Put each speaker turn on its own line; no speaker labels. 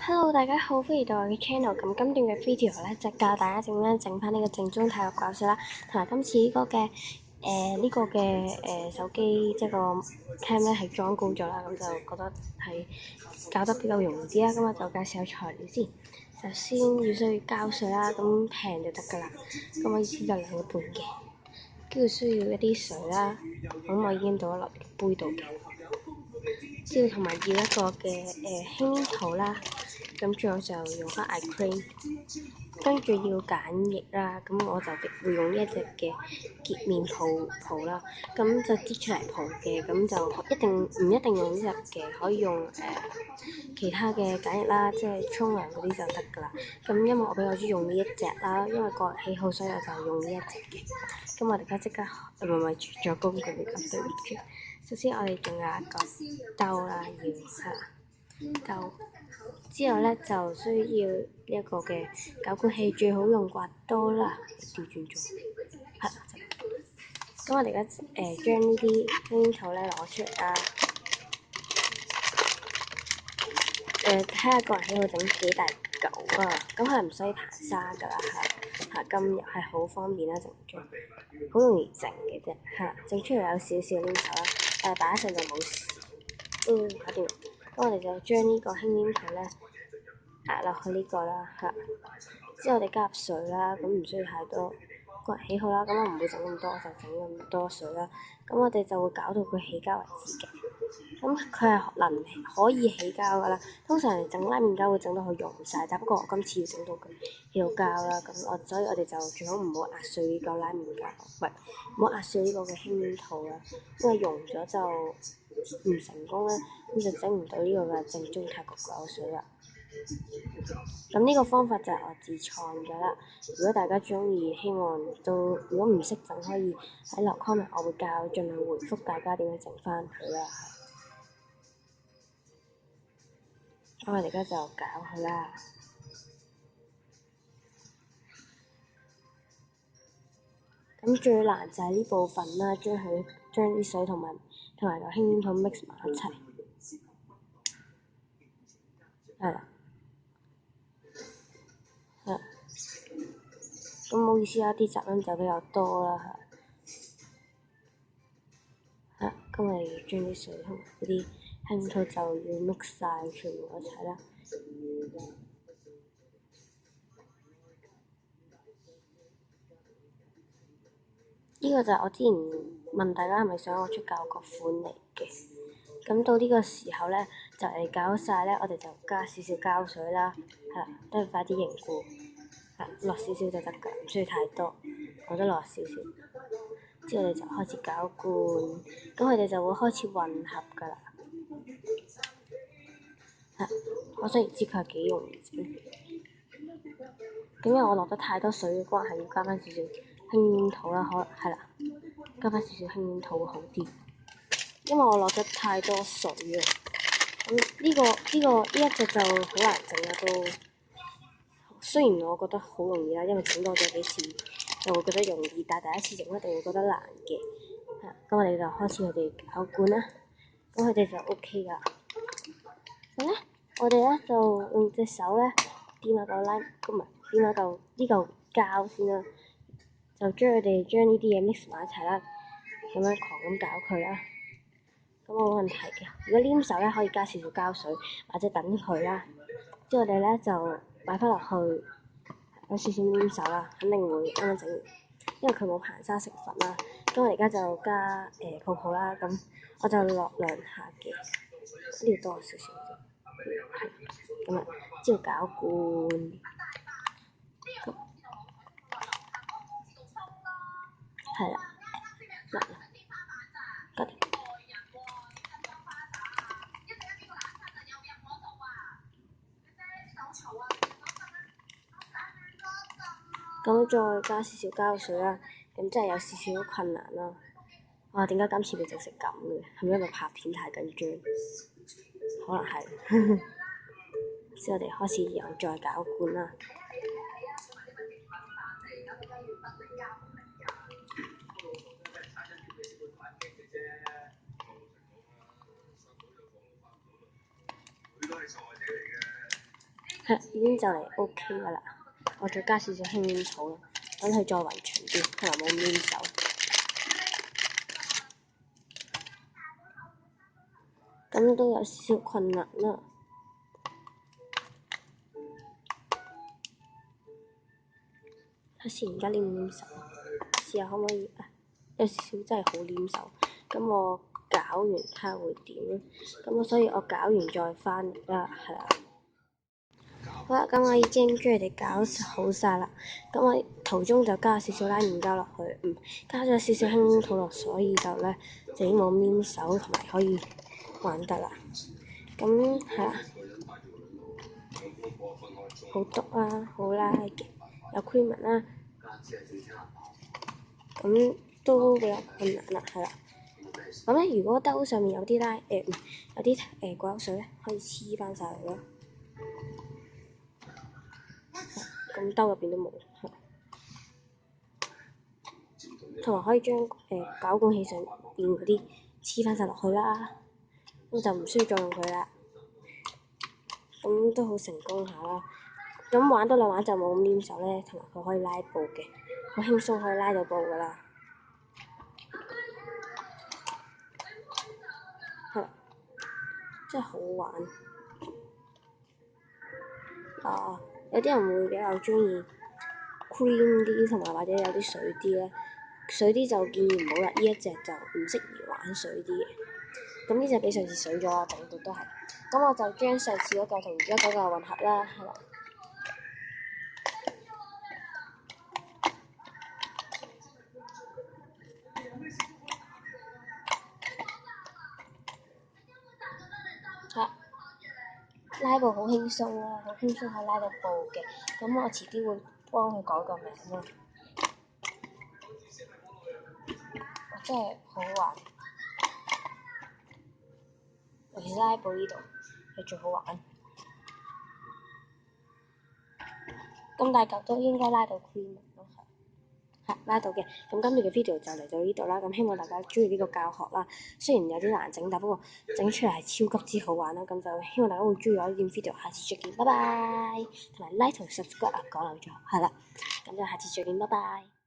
Hello，大家好，歡迎到我嘅 channel。咁今段嘅 video 咧就教大家點樣整翻呢個正宗體育教水啦，同埋今次呢個嘅手機即係個 cam 咧係裝高咗啦，咁就覺得係搞得比較容易啲啦。咁我就介紹下材料先。首先需要膠水啦，咁平就得㗎啦。咁我意思就2個半嘅，跟住需要一啲水啦，咁我已經倒咗落杯度嘅。之後同埋要一個嘅輕黏土啦，咁最後就用翻 eye cream， 跟住要鹼液啦，咁我就會用呢一隻嘅潔面泡啦，咁就擠出嚟泡嘅，咁就唔一定用呢隻嘅，可以用其他嘅鹼液啦，即係沖涼嗰啲就得㗎啦。咁因為我比較中意用呢一隻啦，因為個人喜好，所以我就用呢一隻嘅。咁我哋而家即刻唔係轉咗工具嚟㗎，對唔住。首先我哋仲有一個兜啦，要兜。之後咧就需要呢一個嘅攪拌器，最好用刮刀啦，調轉咗。咁我哋而家將呢啲輕黏土咧攞出嚟啦。睇下個人喜好整幾大嚿啊，咁係唔使彈沙㗎啦嚇，咁又係好方便啦，整咗好容易整嘅啫嚇，整出嚟有少少黏手啦，但係擺一陣就冇事。搞掂。咁我哋就將呢個輕黏土咧壓落去呢個啦嚇，之後我哋加入水啦，咁唔需要太多，個人喜好啦。咁我唔會整咁多，我就整咁多水啦。咁我哋就會搞到佢起膠為止嘅。咁佢係可以起膠㗎啦。通常嚟整拉麵膠會整到佢溶晒，但不過我今次要整到佢起到膠啦。咁所以我哋就最好唔好壓碎呢個拉麵膠，唔好壓碎呢個嘅輕黏土啦，因為溶咗就唔成功啦，咁就整唔到呢個嘅正宗泰國教水啦。咁呢個方法就係我自創㗎啦。如果大家中意，希望如果唔識整，可以喺留 comment， 我會盡量回覆大家點樣整翻佢啦。我哋而家就搞佢啦。咁最難就係呢部分啦，將啲水同埋個輕黏土 mix 埋一齊，係啦。咁唔好意思啦，啲雜音就比較多啦嚇。咁我哋將啲水同嗰啲輕黏土就要 mix 晒全部一齊啦。呢個就係我之前問大家係咪想我出教個款嚟嘅。咁到呢個時候咧，就嚟搞晒咧，我哋就加少少膠水啦，都係快啲凝固，落少少就得㗎，唔需要太多，我都落少少。之後我哋就開始攪拌，咁佢哋就會開始混合㗎啦。可想而知佢係幾容易整。咁因為我落得太多水嘅關係，要加翻少少輕黏土啦，加翻少少輕黏土會好啲。因為我落得太多水啊，咁呢一隻就好難整啦都。雖然我覺得好容易啦，因為整多咗幾次就會覺得容易，但係第一次整一定會覺得難嘅。咁我哋就開始佢哋攪拌啦，咁佢哋就 OK 㗎。咁咧，我哋咧就用隻手咧掂下嚿呢嚿膠先啦，就將呢啲嘢 mix 埋一齊啦，咁樣狂咁攪佢啦。咁冇問題嘅。如果黏手咧，可以加少少膠水，或者等佢啦。之後我哋咧就擺翻落去，有少少黏手啦，肯定會啱啱整完，因為佢冇硼砂成分啦。咁我而家就加泡泡啦，咁我就落2下嘅，呢度多少少啫，咁啊，之後攪拌，係啦，搞掂。咁再加少少膠水啦，咁真係有少少困難啦。哇！點解今次會整成咁嘅？係咪因為拍片太緊張？可能係。之後我哋開始又再攪拌啦。係已經就嚟 OK 㗎啦。我再加少少輕煙草啦，等佢再勻循啲，同埋冇咁黏手。咁都有少少困難啦。睇下而家黏唔黏手，試下可唔可以啊？有少少真係好黏手。咁我攪完睇下會點。咁所以我攪完再翻嚟啦，係啦。好啦，咁我已經將佢哋攪好晒啦。咁我途中就加少少拉麵膠落去，加咗少少輕煙草落，所以就咧就已經冇咁黏手，同埋可以玩得啦。咁係啦，好篤啦，好拉嘅，有 cream 啦，咁都比較困難啦，係啦。咁咧，如果兜上面有啲有啲果油水咧，可以黐翻晒佢咯。咁兜入邊都冇，同埋可以將攪拌器上邊嗰啲黐翻晒落去啦，咁就唔需要再用佢啦。咁都好成功下啦。咁玩多兩玩就冇咁黏手咧，同埋佢可以拉布嘅，好輕鬆可以拉到布噶啦。係，真係好玩。有啲人會比較中意 cream 啲，同埋或者有啲水啲咧。水啲就建議唔好啦，呢一隻就唔適宜玩水啲嘅。咁呢隻比上次水咗啊，整到都係。咁我就將上次嗰嚿同而家嗰嚿混合啦，係啦。拉布好輕鬆啦，好輕鬆可以拉到布嘅。咁我遲啲會幫佢改個名啦。真係好玩，尤其是拉布呢度係最好玩。咁大嚿都應該拉到 cream 咯，係拉到嘅。咁今日嘅 video 就嚟到呢度啦。咁希望大家中意呢個教學啦。雖然有啲難整，但不過整出嚟係超級之好玩啦。咁就希望大家會中意我呢件 video。下次再見，拜拜。同埋 like 同 subscribe 講漏咗，係啦。咁就下次再見，拜拜。